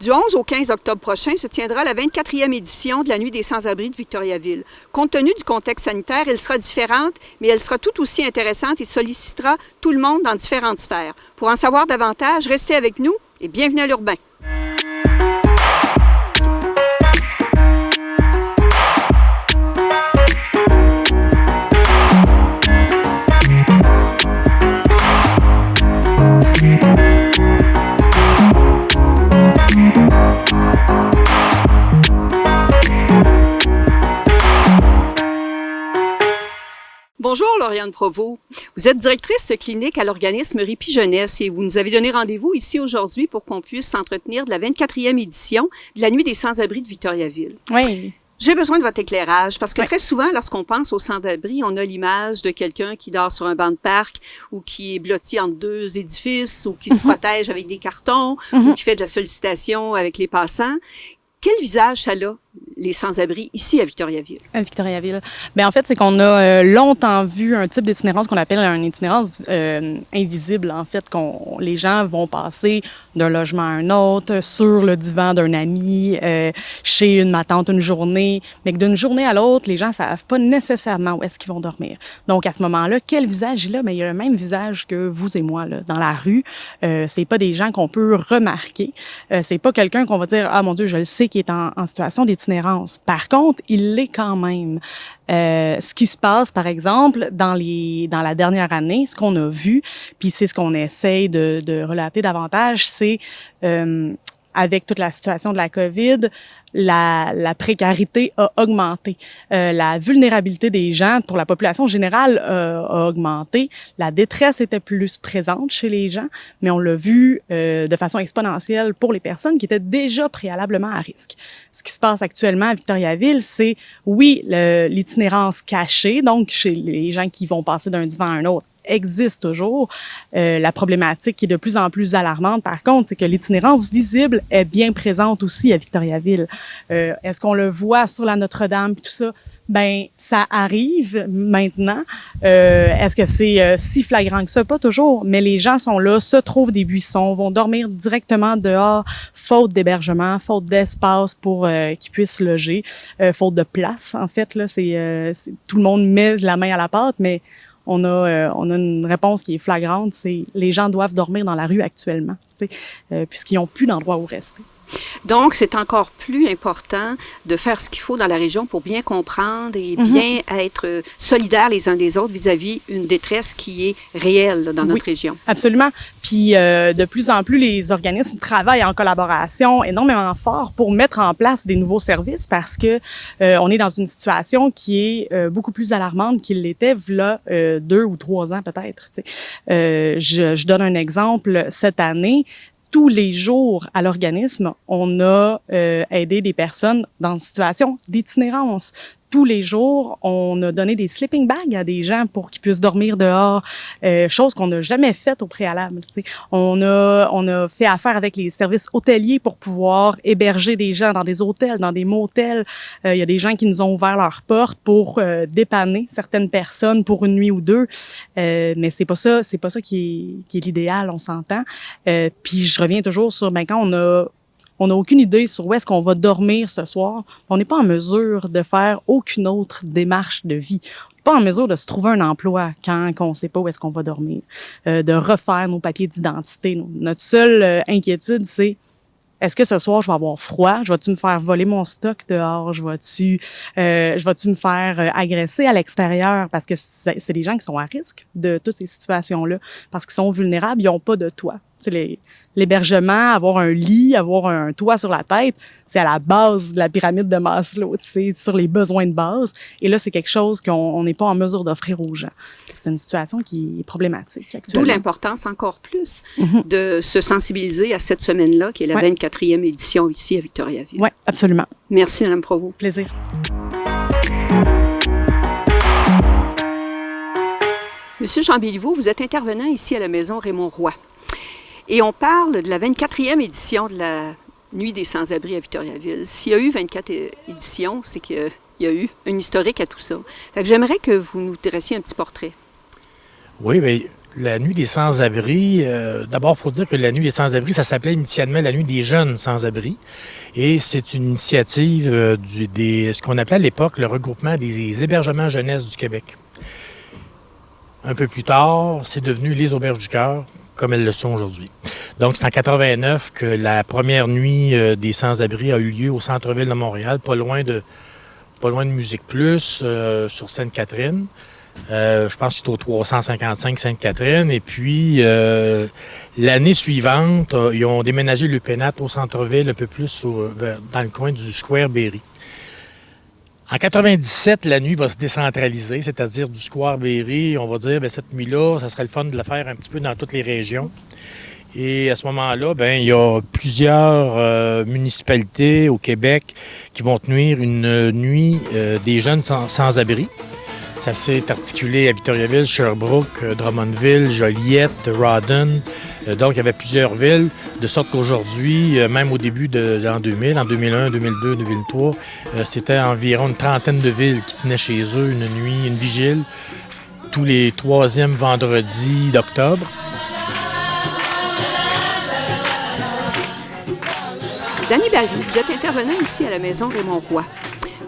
Du 11 au 15 octobre prochain se tiendra la 24e édition de la Nuit des sans-abri de Victoriaville. Compte tenu du contexte sanitaire, elle sera différente, mais elle sera tout aussi intéressante et sollicitera tout le monde dans différentes sphères. Pour en savoir davantage, restez avec nous et bienvenue à l'Urbain. Bonjour, Lauriane Provost. Vous êtes directrice clinique à l'organisme Répit Jeunesse et vous nous avez donné rendez-vous ici aujourd'hui pour qu'on puisse s'entretenir de la 24e édition de la Nuit des sans-abri de Victoriaville. Oui. J'ai besoin de votre éclairage parce que très souvent, lorsqu'on pense aux sans-abri, on a l'image de quelqu'un qui dort sur un banc de parc ou qui est blotti entre deux édifices ou qui se protège avec des cartons ou qui fait de la sollicitation avec les passants. Quel visage ça a, les sans-abri, ici à Victoriaville? À Victoriaville. Bien, en fait, c'est qu'on a longtemps vu un type d'itinérance qu'on appelle une itinérance invisible, en fait, les gens vont passer d'un logement à un autre, sur le divan d'un ami, chez ma tante une journée, mais que d'une journée à l'autre, les gens ne savent pas nécessairement où est-ce qu'ils vont dormir. Donc, à ce moment-là, quel visage il a? Bien, il a le même visage que vous et moi, là, dans la rue. C'est pas des gens qu'on peut remarquer. C'est pas quelqu'un qu'on va dire, ah mon Dieu, je le sais qui est en situation d'itinérance. Par contre, il l'est quand même. Ce qui se passe, par exemple, dans la dernière année, ce qu'on a vu, puis c'est ce qu'on essaye de relater davantage, c'est avec toute la situation de la COVID, la précarité a augmenté. La vulnérabilité des gens pour la population générale a augmenté. La détresse était plus présente chez les gens, mais on l'a vu de façon exponentielle pour les personnes qui étaient déjà préalablement à risque. Ce qui se passe actuellement à Victoriaville, c'est, oui, l'itinérance cachée, donc chez les gens qui vont passer d'un divan à un autre, existe toujours. La problématique qui est de plus en plus alarmante, par contre, c'est que l'itinérance visible est bien présente aussi à Victoriaville. Est-ce qu'on le voit sur la Notre-Dame et tout ça? Ben, ça arrive maintenant. Est-ce que c'est si flagrant que ça? Pas toujours, mais les gens sont là, se trouvent des buissons, vont dormir directement dehors, faute d'hébergement, faute d'espace pour qu'ils puissent loger, faute de place, en fait. Là, c'est tout le monde met la main à la pâte, mais on a une réponse qui est flagrante, c'est les gens doivent dormir dans la rue actuellement, puisqu'ils n'ont plus d'endroit où rester. Donc, c'est encore plus important de faire ce qu'il faut dans la région pour bien comprendre et bien être solidaires les uns des autres vis-à-vis une détresse qui est réelle là, dans notre région. Absolument. Puis, de plus en plus, les organismes travaillent en collaboration énormément fort pour mettre en place des nouveaux services parce que on est dans une situation qui est beaucoup plus alarmante qu'il l'était v'là 2 ou 3 ans peut-être. Je donne un exemple. Cette année, tous les jours à l'organisme, on a aidé des personnes dans une situation d'itinérance. Tous les jours, on a donné des sleeping bags à des gens pour qu'ils puissent dormir dehors, chose qu'on n'a jamais faite au préalable. T'sais. On a fait affaire avec les services hôteliers pour pouvoir héberger des gens dans des hôtels, dans des motels. Il y a des gens qui nous ont ouvert leurs portes pour dépanner certaines personnes pour une nuit ou deux. Mais c'est pas ça qui est l'idéal, on s'entend. Puis je reviens toujours sur quand on n'a aucune idée sur où est-ce qu'on va dormir ce soir. On n'est pas en mesure de faire aucune autre démarche de vie. On n'est pas en mesure de se trouver un emploi quand on ne sait pas où est-ce qu'on va dormir, de refaire nos papiers d'identité. Notre seule inquiétude, c'est est-ce que ce soir, je vais avoir froid? Je vais-tu me faire voler mon stock dehors? Je vais-tu me faire agresser à l'extérieur? Parce que c'est des gens qui sont à risque de toutes ces situations-là. Parce qu'ils sont vulnérables, ils n'ont pas de toit. C'est l'hébergement, avoir un lit, avoir un toit sur la tête, c'est à la base de la pyramide de Maslow, sur les besoins de base. Et là, c'est quelque chose qu'on n'est pas en mesure d'offrir aux gens. C'est une situation qui est problématique actuellement. D'où l'importance encore plus de se sensibiliser à cette semaine-là, qui est la 24e édition ici à Victoriaville. Oui, absolument. Merci, Mme Provost. Plaisir. Monsieur Jean Béliveau, vous êtes intervenant ici à la Maison Raymond-Roy. Et on parle de la 24e édition de la Nuit des sans-abri à Victoriaville. S'il y a eu 24 éditions, c'est qu'il y a eu un historique à tout ça. Fait que j'aimerais que vous nous dressiez un petit portrait. Oui, mais La nuit des sans-abri, d'abord, il faut dire que la nuit des sans-abri, ça s'appelait initialement la nuit des jeunes sans-abri. Et c'est une initiative ce qu'on appelait à l'époque le regroupement des hébergements jeunesse du Québec. Un peu plus tard, c'est devenu les Auberges du Cœur, comme elles le sont aujourd'hui. Donc, c'est en 89 que la première nuit des sans-abri a eu lieu au centre-ville de Montréal, pas loin de Musique Plus, sur Sainte-Catherine. Je pense que c'est au 355 Sainte-Catherine. Et puis, l'année suivante, ils ont déménagé le Pénat au centre-ville, un peu plus dans le coin du Square Berry. En 97, la nuit va se décentraliser, c'est-à-dire du Square Berry. On va dire, bien, cette nuit-là, ça serait le fun de la faire un petit peu dans toutes les régions. Et à ce moment-là, bien, il y a plusieurs municipalités au Québec qui vont tenir une nuit des jeunes sans-abri. Ça s'est articulé à Victoriaville, Sherbrooke, Drummondville, Joliette, Rawdon. Donc, il y avait plusieurs villes, de sorte qu'aujourd'hui, même au début de l'an 2000, en 2001, 2002, 2003, c'était environ une trentaine de villes qui tenaient chez eux une nuit, une vigile, tous les troisièmes vendredis d'octobre. Danny Barry, vous êtes intervenant ici à la Maison Raymond-Roy.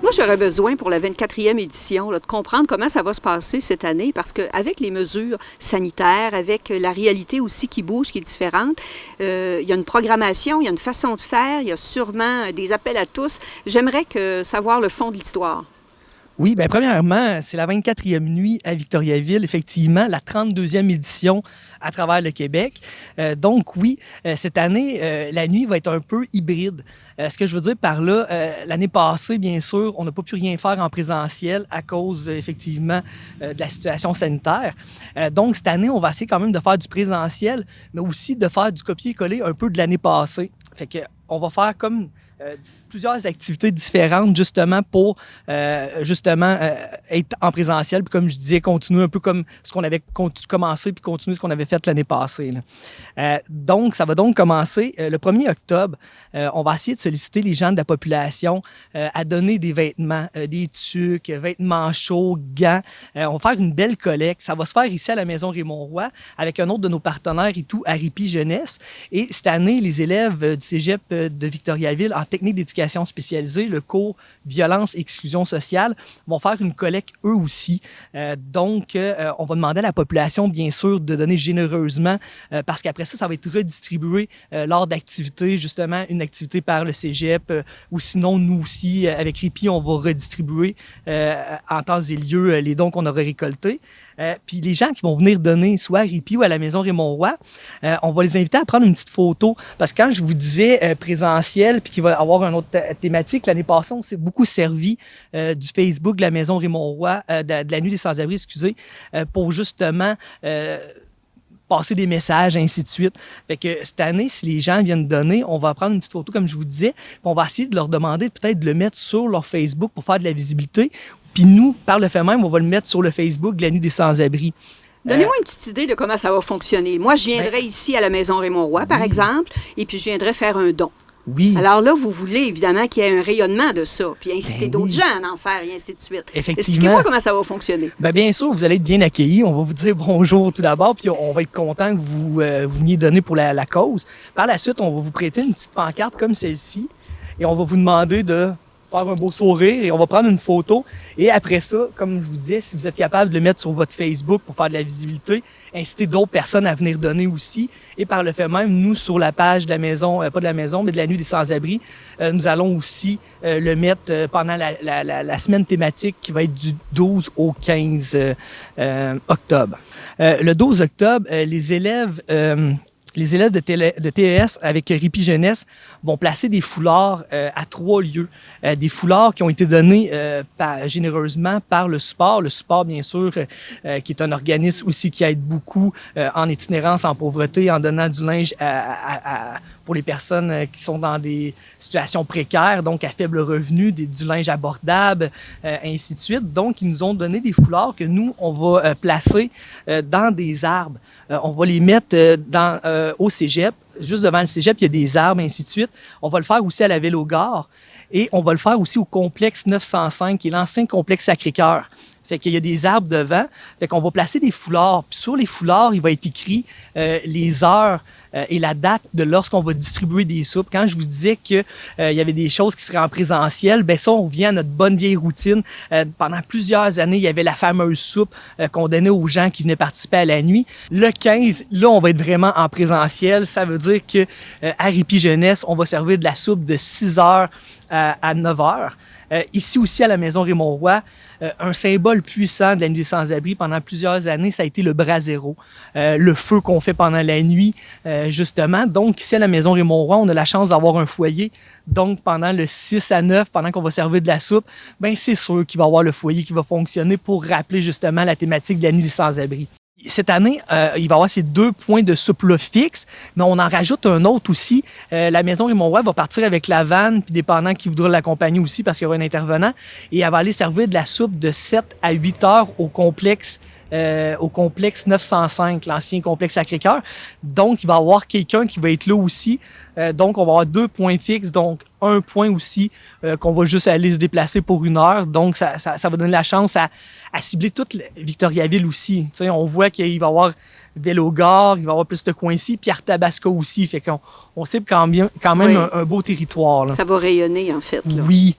Moi, j'aurais besoin pour la 24e édition là, de comprendre comment ça va se passer cette année parce qu'avec les mesures sanitaires, avec la réalité aussi qui bouge, qui est différente, il y a une programmation, il y a une façon de faire, il y a sûrement des appels à tous. J'aimerais savoir le fond de l'histoire. Oui, bien premièrement, c'est la 24e nuit à Victoriaville, effectivement, la 32e édition à travers le Québec. Donc oui, cette année, la nuit va être un peu hybride. Ce que je veux dire par là, l'année passée, bien sûr, on n'a pas pu rien faire en présentiel à cause, effectivement, de la situation sanitaire. Donc cette année, on va essayer quand même de faire du présentiel, mais aussi de faire du copier-coller un peu de l'année passée. Fait que on va faire comme plusieurs activités différentes justement pour être en présentiel. Puis comme je disais, continuer un peu comme ce qu'on avait commencé puis continuer ce qu'on avait fait l'année passée. Donc, ça va donc commencer le 1er octobre. On va essayer de solliciter les gens de la population à donner des vêtements, des tuques, vêtements chauds, gants. On va faire une belle collecte. Ça va se faire ici à la Maison Raymond-Roy avec un autre de nos partenaires et tout, Aripi Jeunesse. Et cette année, les élèves du cégep de Victoriaville en technique d'éducation spécialisée, le cours violence et exclusion sociale, vont faire une collecte eux aussi. Donc, on va demander à la population, bien sûr, de donner généreusement parce qu'après ça va être redistribué lors d'activités, justement, une activité par le cégep ou sinon, nous aussi, avec Ripi, on va redistribuer en temps et lieu les dons qu'on aurait récoltés. Puis les gens qui vont venir donner, soit à Ripi ou à la Maison Raymond-Roy, on va les inviter à prendre une petite photo. Parce que quand je vous disais présentiel, puis qu'il va y avoir une autre thématique, l'année passée, on s'est beaucoup servi du Facebook de la Maison Raymond-Roy, de la Nuit des sans-abri, excusez, pour justement passer des messages, ainsi de suite. Fait que cette année, si les gens viennent donner, on va prendre une petite photo, comme je vous disais, puis on va essayer de leur demander peut-être de le mettre sur leur Facebook pour faire de la visibilité. Puis nous, par le fait même, on va le mettre sur le Facebook de la Nuit des sans-abri. Donnez-moi une petite idée de comment ça va fonctionner. Moi, je viendrais ici à la Maison Raymond-Roy, par exemple, et puis je viendrais faire un don. Oui. Alors là, vous voulez évidemment qu'il y ait un rayonnement de ça, puis inciter d'autres gens à en faire, et ainsi de suite. Effectivement. Expliquez-moi comment ça va fonctionner. Bien sûr, vous allez être bien accueillis. On va vous dire bonjour tout d'abord, puis on va être content que vous veniez donner pour la cause. Par la suite, on va vous prêter une petite pancarte comme celle-ci, et on va vous demander de faire un beau sourire et on va prendre une photo. Et après ça, comme je vous disais, si vous êtes capable de le mettre sur votre Facebook pour faire de la visibilité, inciter d'autres personnes à venir donner aussi. Et par le fait même, nous, sur la page de la maison, pas de la maison, mais de la Nuit des sans-abri, nous allons aussi le mettre pendant la semaine thématique qui va être du 12 au 15 octobre. Le 12 octobre, les élèves de TES avec Ripi Jeunesse vont placer des foulards à 3 lieux. Des foulards qui ont été donnés généreusement par le support. Le support, bien sûr, qui est un organisme aussi qui aide beaucoup en itinérance, en pauvreté, en donnant du linge pour les personnes qui sont dans des situations précaires, donc à faible revenu, du linge abordable, ainsi de suite. Donc, ils nous ont donné des foulards que nous, on va placer dans des arbres. On va les mettre au cégep. Juste devant le cégep, il y a des arbres, ainsi de suite. On va le faire aussi à la Ville-aux-Gares et on va le faire aussi au complexe 905, qui est l'ancien complexe Sacré-Cœur. Fait qu'il y a des arbres devant. Fait qu'on va placer des foulards. Puis sur les foulards, il va être écrit les heures et la date de lorsqu'on va distribuer des soupes. Quand je vous disais que il y avait des choses qui seraient en présentiel, ben ça, on revient à notre bonne vieille routine. Pendant plusieurs années, il y avait la fameuse soupe qu'on donnait aux gens qui venaient participer à la nuit. Le 15, là, on va être vraiment en présentiel. Ça veut dire que à Ripi Jeunesse, on va servir de la soupe de 6 heures à 9 heures. Ici aussi, à la Maison Raymond-Roy, un symbole puissant de la nuit des sans-abri pendant plusieurs années, ça a été le brasero, le feu qu'on fait pendant la nuit, justement. Donc, ici, à la Maison Raymond-Roy, on a la chance d'avoir un foyer. Donc, pendant le 6 à 9, pendant qu'on va servir de la soupe, ben c'est sûr qu'il va y avoir le foyer qui va fonctionner pour rappeler justement la thématique de la nuit des sans-abri. Cette année, il va y avoir ces 2 points de soupe-là fixes, mais on en rajoute un autre aussi. La Maison Raymond-Roy va partir avec la vanne, puis dépendant qui voudra l'accompagner aussi, parce qu'il y aura un intervenant, et elle va aller servir de la soupe de 7 à 8 heures au complexe 905, l'ancien complexe Sacré-Cœur. Donc, il va y avoir quelqu'un qui va être là aussi. Donc, on va avoir 2 points fixes, donc un point aussi qu'on va juste aller se déplacer pour 1 heure. Donc, ça va donner la chance à cibler toute Victoriaville aussi. T'sais, on voit qu'il va y avoir Vélogare, il va y avoir plus de coins ici, puis Arthabasca aussi. Fait qu'on cible quand même Oui. un beau territoire. Là. Ça va rayonner, en fait. Là. Oui.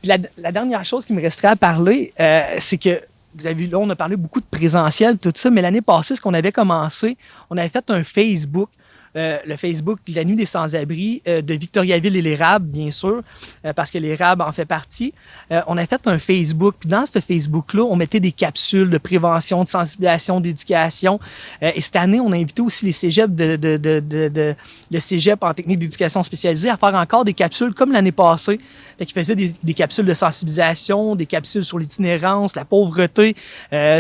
Puis la dernière chose qui me resterait à parler, c'est que vous avez vu, là, on a parlé beaucoup de présentiel, tout ça, mais l'année passée, ce qu'on avait commencé, on avait fait un Facebook, le Facebook de la nuit des sans-abri de Victoriaville et l'Érable, bien sûr, parce que l'Érable en fait partie. On a fait un Facebook, puis dans ce Facebook-là, on mettait des capsules de prévention, de sensibilisation, d'éducation. Et cette année, on a invité aussi les cégeps le cégep en technique d'éducation spécialisée à faire encore des capsules comme l'année passée. Fait qu'ils faisaient des capsules de sensibilisation, des capsules sur l'itinérance, la pauvreté,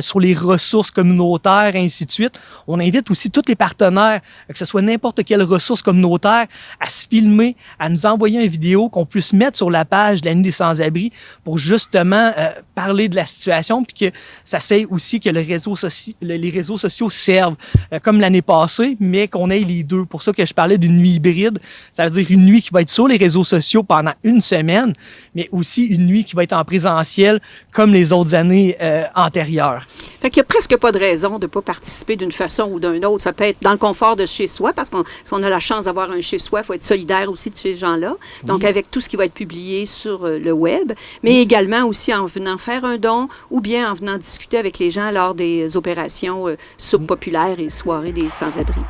sur les ressources communautaires, et ainsi de suite. On invite aussi tous les partenaires, que ce soit n'importe quelle ressource communautaire, à se filmer, à nous envoyer une vidéo qu'on puisse mettre sur la page de la nuit des sans-abri pour justement parler de la situation, puis que ça sert aussi que les réseaux sociaux servent comme l'année passée, mais qu'on ait les deux. Pour ça que je parlais d'une nuit hybride, ça veut dire une nuit qui va être sur les réseaux sociaux pendant 1 semaine, mais aussi une nuit qui va être en présentiel comme les autres années antérieures. Fait qu'il n'y a presque pas de raison de ne pas participer d'une façon ou d'une autre. Ça peut être dans le confort de chez soi, parce que si on a la chance d'avoir un chez soi, il faut être solidaire aussi de ces gens-là. Donc, avec tout ce qui va être publié sur le web, mais également aussi en venant faire un don ou bien en venant discuter avec les gens lors des opérations soupe populaire et soirées des sans-abri.